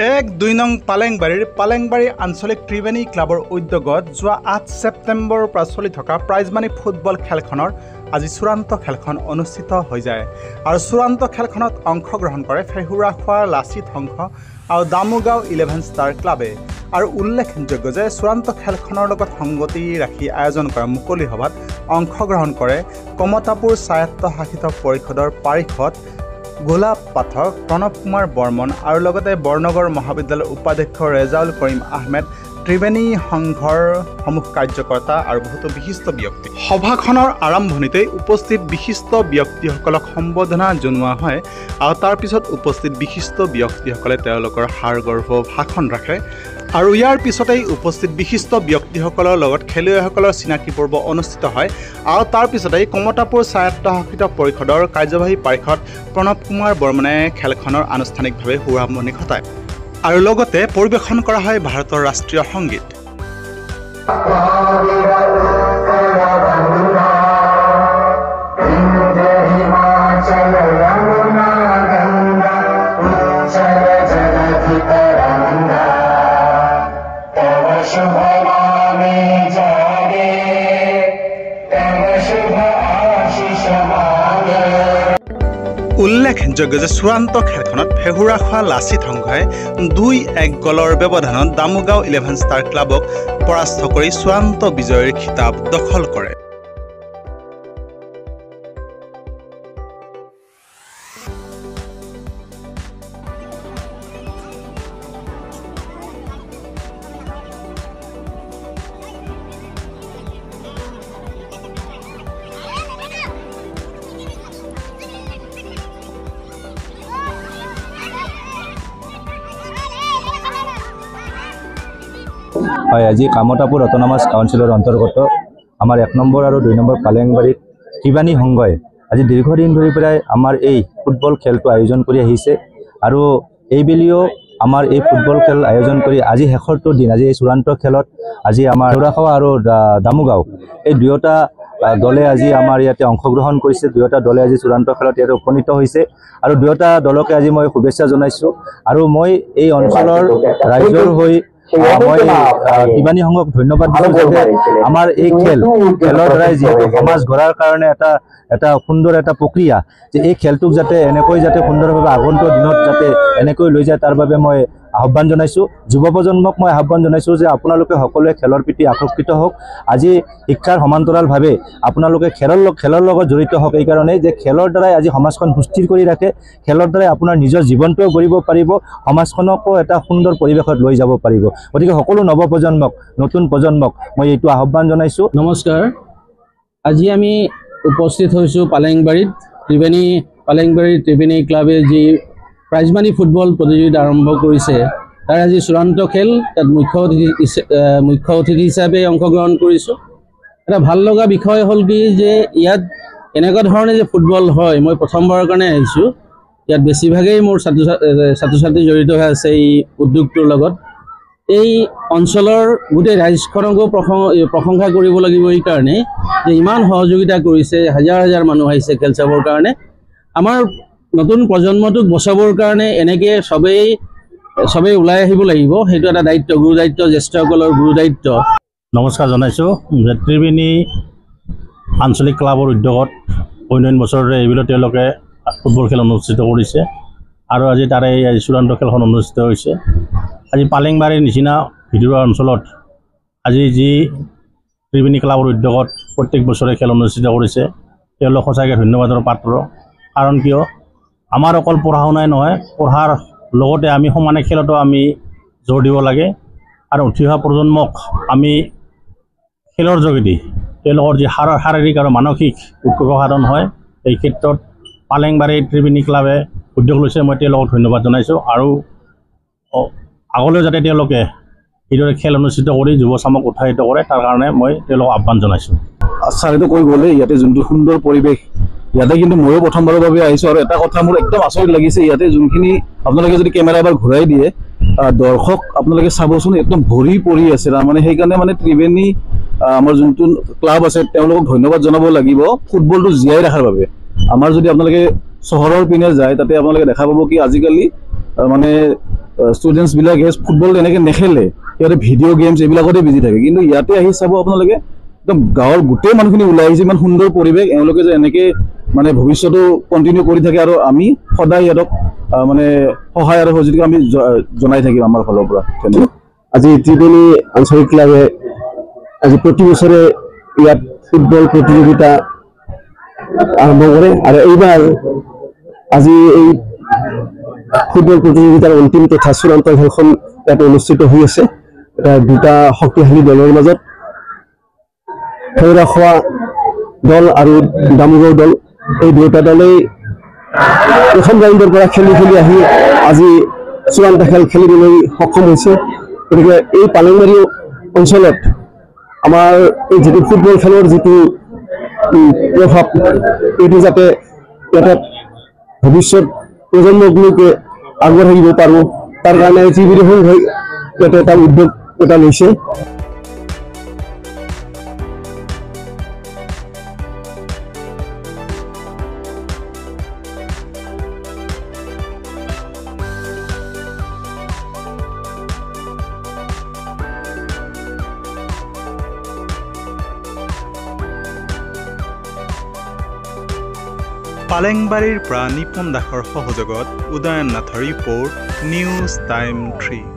1-2 নং পালেংবাড়ী আঞ্চলিক ত্ৰিবেণী ক্লাবৰ উদ্যোগত যোৱা 8 ছেপ্টেম্বৰৰ পৰা চলি থকা প্ৰাইজ মানি ফুটবল খেলখনৰ আজি চূড়ান্ত খেলখন অনুষ্ঠিত হৈ যায় আৰু চূড়ান্ত খেলখনত অংশগ্ৰহণ কৰে ফেহুৰাখোৱা লাচিত সংঘ আৰু দামুগাঁও 11 ষ্টাৰ ক্লাবে আৰু উল্লেখযোগ্য যে চূড়ান্ত খেলখনৰ লগত সংগতি ৰাখি আয়োজন কৰা মুকলি সভাত অংশগ্ৰহণ কৰে কমতাপুৰ স্বায়ত্তশাসিত পৰিষদৰ পাৰিষদ গোলাপ পাঠক প্ৰণৱ কুমাৰ বৰ্মন আৰু লগতে বৰনগৰ মহাবিদ্যালয়ৰ উপাধ্যক্ষ ৰেজাউল কৰিম আহমেদ ত্ৰিবেণী সংঘৰ সমূহ কাৰ্যকৰ্তা আৰু বহুতো বিশিষ্ট ব্যক্তি সভাখনৰ আৰম্ভণিতেই উপস্থিত বিশিষ্ট ব্যক্তিসকলক সম্বোধনা জনোৱা হয় আৰু তাৰ পিছত উপস্থিত বিশিষ্ট ব্যক্তিসকলে তেওঁলোকৰ হাড়গৰ্ভ ভাষণ ৰাখে আৰু ইয়াৰ পিছতেই উপস্থিত বিশিষ্ট ব্যক্তিসকলৰ লগত খেলুৱৈসকলৰ চিনাকি পৰ্ব অনুষ্ঠিত হয় আৰু তাৰ পিছতেই কমতাপুৰ স্বায়ত্তশাসিত পৰিষদৰ কাৰ্যবাহী পাৰিষদ প্ৰণৱ কুমাৰ বৰ্মনে খেলখনৰ আনুষ্ঠানিকভাৱে শুভাৰম্ভণি ঘটায় আৰু লগতে পৰিৱেশন কৰা হয় ভাৰতৰ ৰাষ্ট্ৰীয় সংগীত। উল্লেখযোগ্য যে চূড়ান্ত খেলখনত ফেহুৰাখোৱা লাচিত সংঘই 2-1 গলৰ ব্যৱধানত দামুগাঁও 11 ষ্টাৰ ক্লাবক পৰাস্ত কৰি চূড়ান্ত বিজয়ীৰ খিতাপ দখল কৰে। হয়, আজি কামতাপুৰ অট'নমাছ কাউন্সিলৰ অন্তৰ্গত আমাৰ 1 নম্বৰ আৰু 2 নম্বৰ পালেংবাড়ীত ত্ৰিবেণী সংঘই আজি দীৰ্ঘদিন ধৰি প্ৰায় আমাৰ এই ফুটবল খেলটো আয়োজন কৰি আহিছে আৰু এইবেলিও আমাৰ এই ফুটবল খেল আয়োজন কৰি আজি শেষৰটো দিন আজি এই চূড়ান্ত খেলত আজি আমাৰ ফেহুৰাখোৱা আৰু দামুগাঁও এই দুয়োটা দলে আজি আমাৰ ইয়াতে অংশগ্ৰহণ কৰিছে। দুয়োটা দলে আজি চূড়ান্ত খেলত ইয়াতে উপনীত হৈছে আৰু দুয়োটা দলকে আজি মই শুভেচ্ছা জনাইছোঁ আৰু মই এই অঞ্চলৰ ৰাইজৰ হৈ মই ত্ৰিবেণী সংঘক ধন্যবাদ দিছোঁ যাতে আমাৰ এই খেলৰ দ্বাৰাই যিহেতু সমাজ গঢ়াৰ কাৰণে এটা সুন্দৰ এটা প্ৰক্ৰিয়া যে এই খেলটোক যাতে এনেকৈ যাতে সুন্দৰভাৱে আগন্তুক দিনত যাতে এনেকৈ লৈ যায় তাৰ বাবে মই আহ্বান জনাইছোঁ। যুৱ প্ৰজন্মক মই আহ্বান জনাইছোঁ যে আপোনালোকে সকলোৱে খেলৰ প্ৰতি আকৰ্ষিত হওক। আজি শিক্ষাৰ সমান্তৰালভাৱে আপোনালোকে খেলৰ লগত জড়িত হওক এইকাৰণেই যে খেলৰ দ্বাৰাই আজি সমাজখন সুস্থিৰ কৰি ৰাখে। খেলৰ দ্বাৰাই আপোনাৰ নিজৰ জীৱনটোও গঢ়িব পাৰিব, সমাজখনকো এটা সুন্দৰ পৰিৱেশত লৈ যাব পাৰিব। গতিকে সকলো নৱপ্ৰজন্মক নতুন প্ৰজন্মক মই এইটো আহ্বান জনাইছোঁ। নমস্কাৰ, আজি আমি উপস্থিত হৈছোঁ পালেংবাড়ীত ত্ৰিবেণী ক্লাবে যি প্ৰাইজ মানি ফুটবল প্ৰতিযোগিতা আৰম্ভ কৰিছে তাৰ আজি চূড়ান্ত খেল। তাত মুখ্য অতিথি হিচাপে অংশগ্ৰহণ কৰিছোঁ। এটা ভাল লগা বিষয় হ'ল কি যে ইয়াত এনেকুৱা ধৰণে যে ফুটবল হয়, মই প্ৰথমবাৰৰ কাৰণে আহিছোঁ। ইয়াত বেছিভাগেই মোৰ ছাত্ৰ ছাত্ৰী জড়িত হৈ আছে এই উদ্যোগটোৰ লগত। এই অঞ্চলৰ গোটেই ৰাইজখনকো প্ৰশংসা কৰিব লাগিব এই কাৰণেই যে ইমান সহযোগিতা কৰিছে, হাজাৰ হাজাৰ মানুহ আহিছে খেল চাবৰ কাৰণে। আমাৰ নতুন প্ৰজন্মটোক বচাবৰ কাৰণে এনেকৈ চবেই ওলাই আহিব লাগিব, সেইটো এটা দায়িত্ব, গুৰু দায়িত্ব, জ্যেষ্ঠসকলৰ গুৰু দায়িত্ব। নমস্কাৰ জনাইছোঁ। ত্ৰিবেণী আঞ্চলিক ক্লাবৰ উদ্যোগত অন্যান্য বছৰৰে এইবিলাক তেওঁলোকে ফুটবল খেল অনুষ্ঠিত কৰিছে আৰু আজি তাৰে এই চূড়ান্ত খেলখন অনুষ্ঠিত হৈছে। আজি পালেংবাড়ীৰ নিচিনা ভিতৰুৱা অঞ্চলত আজি যি ত্ৰিবেণী ক্লাবৰ উদ্যোগত প্ৰত্যেক বছৰে খেল অনুষ্ঠিত কৰিছে তেওঁলোক সঁচাকৈ ধন্যবাদৰ পাত্ৰ। কাৰণ কিয়, আমাৰ অকল পঢ়া শুনাই নহয়, পঢ়াৰ লগতে আমি সমানে খেলতো আমি জোৰ দিব লাগে আৰু উঠি অহা প্ৰজন্মক আমি খেলৰ যোগেদি তেওঁলোকৰ যি শাৰীৰিক আৰু মানসিক উৎকৰ্ষ সাধন হয় এই ক্ষেত্ৰত পালেংবাড়ী ত্ৰিবেণী ক্লাবে উদ্যোগ লৈছে। মই তেওঁলোকক ধন্যবাদ জনাইছোঁ আৰু আগলৈ যাতে তেওঁলোকে এইদৰে খেল অনুষ্ঠিত কৰি যুৱচামক উৎসাহিত কৰে তাৰ কাৰণে মই তেওঁলোকক আহ্বান জনাইছোঁ। ছাৰেতো কৈ গ'লে ইয়াতে যোনটো সুন্দৰ পৰিৱেশ, ইয়াতে কিন্তু ময়ো প্ৰথমবাৰৰ বাবে আহিছোঁ আৰু এটা কথা মোৰ একদম আচৰিত লাগিছে, ইয়াতে যোনখিনি আপোনালোকে যদি কেমেৰা এবাৰ ঘূৰাই দিয়ে দৰ্শক আপোনালোকে চাবচোন একদম ভৰি পৰি আছে। তাৰমানে সেইকাৰণে মানে ত্ৰিবেণী আমাৰ যোনটো ক্লাব আছে তেওঁলোকক ধন্যবাদ জনাব লাগিব ফুটবলটো জীয়াই ৰখাৰ বাবে। আমাৰ যদি আপোনালোকে চহৰৰ পিনে যায় তাতে আপোনালোকে দেখা পাব কি আজিকালি মানে ষ্টুডেণ্টছবিলাকে ফুটবল এনেকৈ নেখেলে, সিহঁতে ভিডিঅ' গেমছ এইবিলাকতে বিজি থাকে। কিন্তু ইয়াতে আহি চাব আপোনালোকে একদম গাঁৱৰ গোটেই মানুহখিনি ওলাই আহিছে, ইমান সুন্দৰ পৰিৱেশ, এওঁলোকে যে এনেকৈ মানে ভৱিষ্যতো কণ্টিনিউ কৰি থাকে আৰু আমি সদায় সিহঁতক মানে সহায় আৰু সহযোগিতা আমি জনাই থাকিম আমাৰ ফালৰ পৰা। ধন্যবাদ। আজি ত্ৰিবেণী আঞ্চলিক ক্লাবে আজি প্ৰতি বছৰে ইয়াত ফুটবল প্ৰতিযোগিতা আৰম্ভ কৰে আৰু এইবাৰ আজি এই ফুটবল প্ৰতিযোগিতাৰ অন্তিম তথা চূড়ান্ত খেলখন ইয়াত অনুষ্ঠিত হৈ আছে। এটা দুটা শক্তিশালী দলৰ মাজত খৈৰাখোৱা দল আৰু দামোগৰ দল, এই দুয়োটা দলেই প্ৰথম ৰাউণ্ডৰ পৰা খেলি আহি আজি চূড়ান্ত খেল খেলিবলৈ সক্ষম হৈছে। গতিকে এই পালেংবাৰী অঞ্চলত আমাৰ এই যিটো ফুটবল খেলৰ যিটো প্ৰভাৱ, এইটো যাতে ইয়াতে ভৱিষ্যত প্ৰজন্মলৈকে আগবঢ়াই থাকিব পাৰোঁ, তাৰ কাৰণে ত্ৰিবেণী সংঘই ইয়াতে এটা উদ্যোগ এটা লৈছে। পালেংবাৰীৰ পৰা নিপুণ দাসৰ সহযোগত উদয়ন নাথৰ ৰিপৰ্ট, নিউজ টাইম 3।